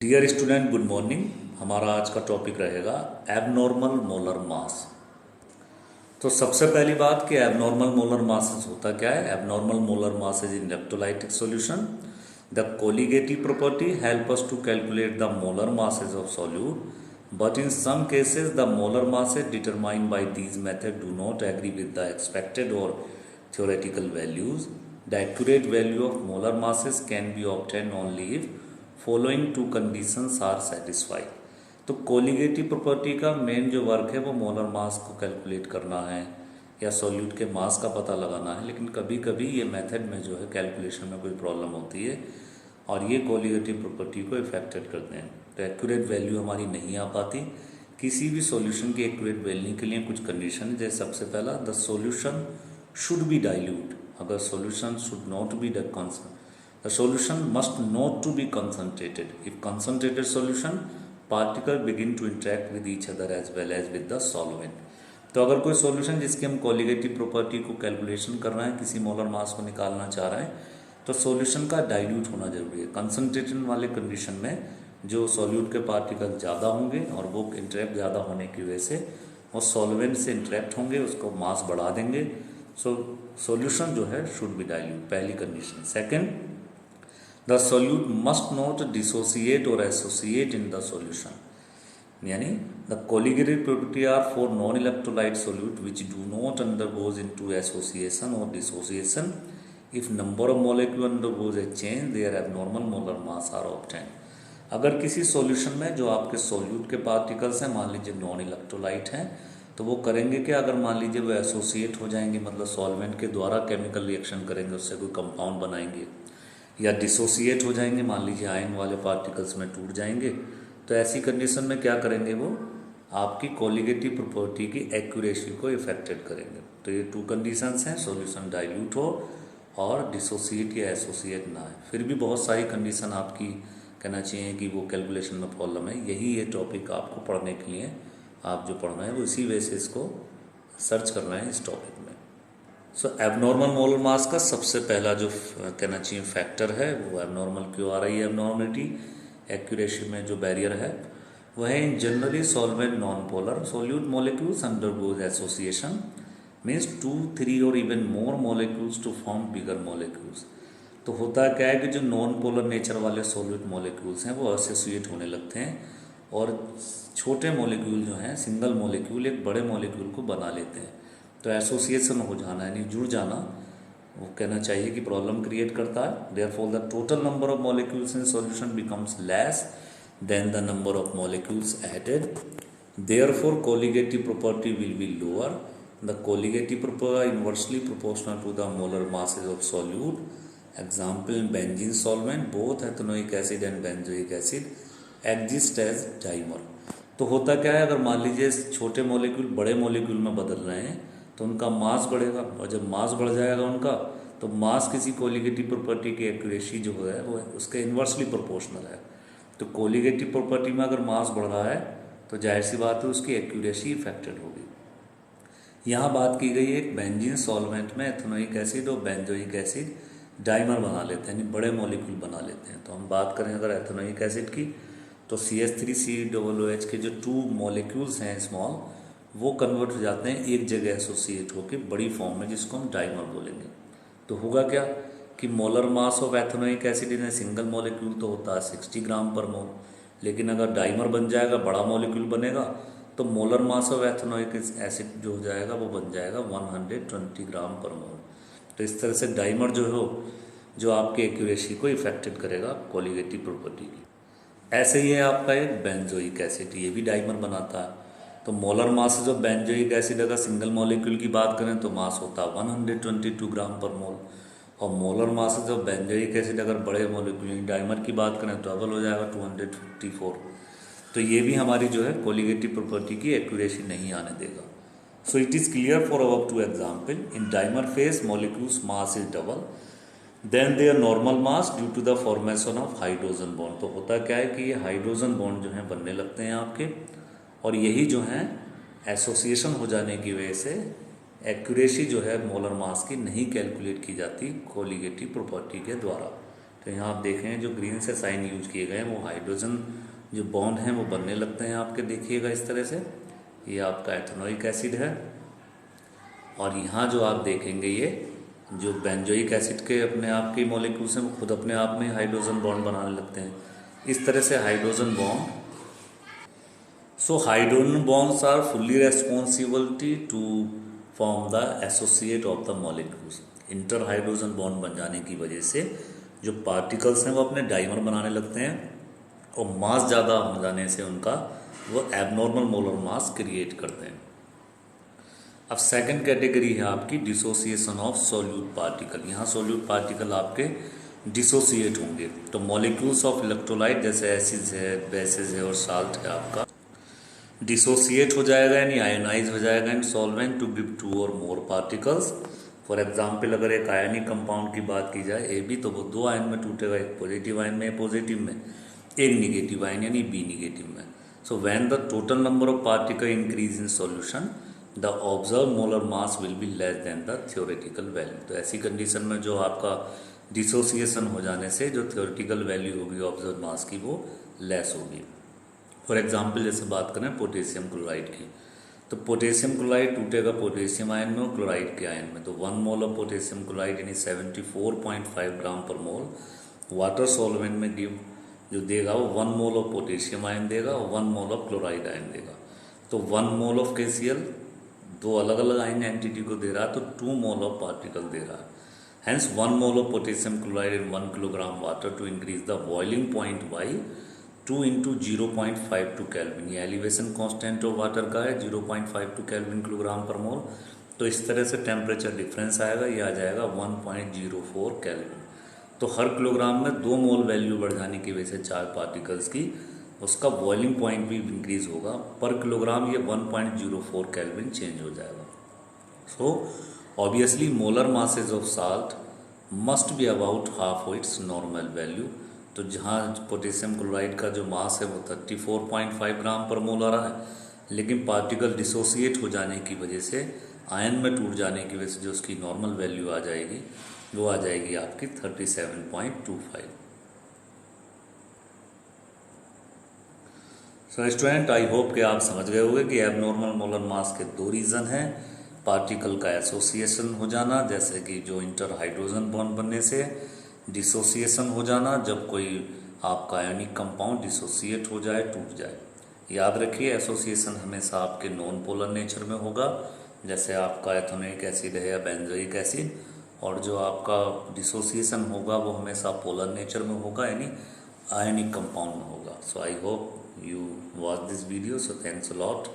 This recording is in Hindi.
Dear student, good morning. हमारा आज का टॉपिक रहेगा एबनॉर्मल मोलर मास। तो सबसे पहली बात कि एबनॉर्मल मोलर मासेस होता क्या है। Abnormal molar masses in electrolytic solution, the colligative property help us to calculate the molar masses of solute, but in some cases the molar masses determined by these methods do not agree with the expected or theoretical values. The accurate value of molar masses can be obtained only if following two conditions are satisfied. तो कोलिगेटिव प्रॉपर्टी का मेन जो वर्क है वो मोलर मास को कैलकुलेट करना है या सॉल्यूट के मास का पता लगाना है, लेकिन कभी कभी ये मेथड में जो है कैलकुलेशन में कोई प्रॉब्लम होती है और ये कोलिगेटिव प्रॉपर्टी को इफेक्टेड करते हैं। तो एक्यूरेट वैल्यू हमारी नहीं आ पाती। किसी भी सॉल्यूशन की एक्यूरेट वैल्यू के लिए कुछ कंडीशन है, जैसे सबसे पहला the solution should be dilute. अगर solution should not be the solution must not to be concentrated. If concentrated solution, particles begin to interact with each other as well as with the solvent. तो अगर कोई सॉल्यूशन जिसकी हम कोलिगेटिव प्रॉपर्टी को कैलकुलेशन कर रहे हैं, किसी मोलर मास को निकालना चाह रहे हैं, तो सॉल्यूशन का डाइल्यूट होना जरूरी है। कंसंट्रेशन वाले कंडीशन में जो सॉल्यूट के पार्टिकल ज़्यादा होंगे और वो इंटरेक्ट ज़्यादा होने की वजह से वो सॉल्वेंट से इंटरेक्ट होंगे, उसको मास बढ़ा देंगे। सॉल्यूशन जो है शुड बी डाइल्यूट, पहली condition. Second, the solute must not dissociate और एसोसिएट इन द सॉल्यूशन। यानी the colligative property are for non electrolyte solute which do not undergoes into association और dissociation. If number of molecule undergoes a change, there abnormal molar mass are obtain. अगर किसी सॉल्यूशन में जो आपके सोल्यूट के पार्टिकल्स हैं, मान लीजिए नॉन इलेक्ट्रोलाइट हैं, तो वो करेंगे कि अगर मान लीजिए वो एसोसिएट हो जाएंगे, मतलब सॉल्वेंट के द्वारा केमिकल रिएक्शन करेंगे, उससे कोई कंपाउंड बनाएंगे, या डिसोसिएट हो जाएंगे, मान लीजिए आयन वाले पार्टिकल्स में टूट जाएंगे, तो ऐसी कंडीशन में क्या करेंगे, वो आपकी कोलिगेटिव प्रॉपर्टी की एक्यूरेसी को इफेक्टेड करेंगे। तो ये टू कंडीशंस हैं, सॉल्यूशन डाइल्यूट हो और डिसोसिएट या एसोसिएट ना है। फिर भी बहुत सारी कंडीशन आपकी कहना चाहिए कि वो कैलकुलेशन में प्रॉब्लम है। यही ये टॉपिक आपको पढ़ने के लिए आप जो पढ़ना है वो इसी वजह से इसको सर्च कर रहे हैं इस टॉपिक में। सो एबनॉर्मल मोलर मास का सबसे पहला जो कहना चाहिए फैक्टर है वो एबनॉर्मल क्यों आ रही है। एबनॉर्मलिटी एक्यूरेसी में जो बैरियर है वह है in generally solvent non polar solute molecules undergoes association, means 2, 3 और even more molecules to form bigger molecules. तो होता क्या है कि जो नॉन पोलर नेचर वाले सोल्यूट मॉलिक्यूल्स हैं वो एसोसिएट होने लगते हैं और छोटे मॉलिक्यूल जो हैं, सिंगल मॉलिक्यूल एक बड़े मॉलिक्यूल को बना लेते हैं। तो एसोसिएशन हो जाना यानी जुड़ जाना, वो कहना चाहिए कि प्रॉब्लम क्रिएट करता है। Therefore the total number of molecules in solution becomes less than the number of molecules added, therefore colligative property will be lower. The colligative property inversely proportional to the molar masses of solute. Example in benzene solvent both ethanoic acid and benzoic acid exist as dimer. तो होता क्या है, अगर मान लीजिए छोटे मॉलिक्यूल बड़े मॉलिक्यूल में बदल रहे हैं तो उनका मास बढ़ेगा, और जब मास बढ़ जाएगा उनका तो मास किसी कोलिगेटिव प्रॉपर्टी की एक्यूरेसी जो है वो उसके इन्वर्सली प्रोपोर्शनल है। तो कोलिगेटिव प्रॉपर्टी में अगर मास बढ़ रहा है तो जाहिर सी बात है उसकी एक्यूरेसी इफेक्टेड होगी। यहाँ बात की गई है एक बेंजीन सॉल्वेंट में एथेनोइक एसिड और बेंजोइक एसिड डाइमर बना लेते हैं, यानी बड़े मॉलिक्यूल बना लेते हैं। तो हम बात करें अगर एथेनोइक एसिड की तो CH3COOH के जो 2 मॉलिक्यूल्स हैं स्मॉल, वो कन्वर्ट हो जाते हैं एक जगह एसोसिएट होकर बड़ी फॉर्म में, जिसको हम डाइमर बोलेंगे। तो होगा क्या कि molar mass of ethanoic acid in single molecule तो होता है 60 ग्राम पर मोल, लेकिन अगर डाइमर बन जाएगा, बड़ा मॉलिक्यूल बनेगा, तो molar mass of ethanoic acid जो हो जाएगा वो बन जाएगा 120 ग्राम पर मोल। तो इस तरह से डाइमर जो हो जो आपकी एक्यूरेसी को इफेक्टेड करेगा कोलिगेटिव प्रॉपर्टी की। ऐसे ही है आपका एक बेंजोइक एसिड, ये भी डाइमर बनाता है। तो molar mass of benzoic acid अगर सिंगल मॉलिक्यूल की बात करें तो मास होता है 122 ग्राम पर मोल, और molar mass of benzoic acid अगर बड़े मॉलिक्यूल डाइमर की बात करें तो डबल हो जाएगा 254। तो ये भी हमारी जो है कोलिगेटिव प्रॉपर्टी की एक्यूरेसी नहीं आने देगा। So it is clear for our 2 example. In dimer phase molecules mass is double than their normal mass due to the formation of hydrogen bond. तो होता क्या है कि ये हाइड्रोजन बॉन्ड जो है बनने लगते हैं आपके, और यही जो है एसोसिएशन हो जाने की वजह से एक्यूरेसी जो है मोलर मास की नहीं कैलकुलेट की जाती कोलिगेटिव प्रॉपर्टी के द्वारा। तो यहाँ आप देखें जो ग्रीन से साइन यूज किए गए हैं वो हाइड्रोजन जो बॉन्ड हैं वो बनने लगते हैं आपके, देखिएगा इस तरह से। ये आपका एथेनोइक एसिड है, और यहाँ जो आप देखेंगे ये जो बेंजोइक एसिड के अपने आप के मॉलिक्यूल्स हैं वो खुद अपने आप में हाइड्रोजन बॉन्ड बनाने लगते हैं। इस तरह से hydrogen bond, so hydrogen bonds are fully responsibility to form the associate of the molecules। Inter hydrogen bond बन जाने की वजह से जो पार्टिकल्स हैं वो अपने डाइमर बनाने लगते हैं, और मास ज़्यादा हो जाने से उनका वो एबनॉर्मल मोलर मास क्रिएट करते हैं। अब सेकंड कैटेगरी है आपकी डिसोसिएशन ऑफ सॉल्यूट पार्टिकल। यहाँ सॉल्यूट पार्टिकल आपके डिसोसिएट होंगे, तो मॉलिक्यूल्स ऑफ इलेक्ट्रोलाइट जैसे एसिड्स है, बेसेस है और साल्ट है आपका डिसोसिएट हो जाएगा यानी आयोनाइज हो जाएगा in solvent to give two और मोर पार्टिकल्स। फॉर एग्जाम्पल अगर एक आयनिक कंपाउंड की बात की जाए ए बी, तो वो दो आयन में टूटेगा, एक पॉजिटिव आयन में पॉजिटिव में, एक निगेटिव आयन यानी बी निगेटिव में। So when the total number of particle increase in solution the observe molar mass will be less than the theoretical value. तो ऐसी कंडीशन में जो आपका डिसोसिएशन हो जाने से जो थ्योरेटिकल वैल्यू होगी ऑब्जर्व मास की वो लेस होगी। फॉर एग्जाम्पल जैसे बात करें पोटेशियम क्लोराइड की, तो पोटेशियम क्लोराइड टूटेगा पोटेशियम आयन में और क्लोराइड के आयन में, तो 1 मोल ऑफ पोटेशियम क्लोराइड यानी 74.5 ग्राम पर मोल वाटर सॉल्वेंट में गिव जो देगा वो 1 मोल ऑफ पोटेशियम आयन देगा और 1 मोल ऑफ क्लोराइड आयन देगा। तो 1 मोल ऑफ KCl दो अलग अलग आयन एंटिटी को दे रहा है, तो 2 मोल ऑफ पार्टिकल दे रहा है। Hence 1 mole of potassium chloride in 1 kilogram water to increase the boiling point by 2 into 0.52 kelvin. ये एलिवेशन कांस्टेंट ऑफ वाटर का है 0.52 केल्विन किलोग्राम पर मोल। तो इस तरह से टेम्परेचर डिफरेंस आएगा, ये आ जाएगा 1.04 केल्विन। तो हर किलोग्राम में 2 मोल वैल्यू बढ़ जाने की वजह से चार्ज पार्टिकल्स की उसका बॉइलिंग पॉइंट भी इंक्रीज होगा, पर किलोग्राम ये 1.04 केल्विन चेंज हो जाएगा। So obviously molar masses of salt must be about half of its normal value. तो जहाँ पोटेशियम क्लोराइड का जो मास है वो 34.5 ग्राम पर मोल आ रहा है, लेकिन पार्टिकल डिसोसिएट हो जाने की वजह से आयन में टूट जाने की वजह से जो उसकी नॉर्मल वैल्यू आ जाएगी वो आ जाएगी आपकी 37.25। सो स्टूडेंट आई होप कि आप समझ गए होंगे कि एबनॉर्मल मोलर मास के 2 रीज़न हैं। पार्टिकल का एसोसिएशन हो जाना, जैसे कि जो इंटर हाइड्रोजन बॉन्ड बनने से, डिसोसिएशन हो जाना जब कोई आपका आयनिक कंपाउंड डिसोसिएट हो जाए, टूट जाए। याद रखिए एसोसिएशन हमेशा आपके नॉन पोलर नेचर में होगा, जैसे आपका एथेनोइक एसिड है या बेंजोइक एसिड, और जो आपका डिसोसिएशन होगा वो हमेशा पोलर नेचर में होगा यानी आयनिक कंपाउंड में होगा। So I hope you watch this video, so thanks a lot.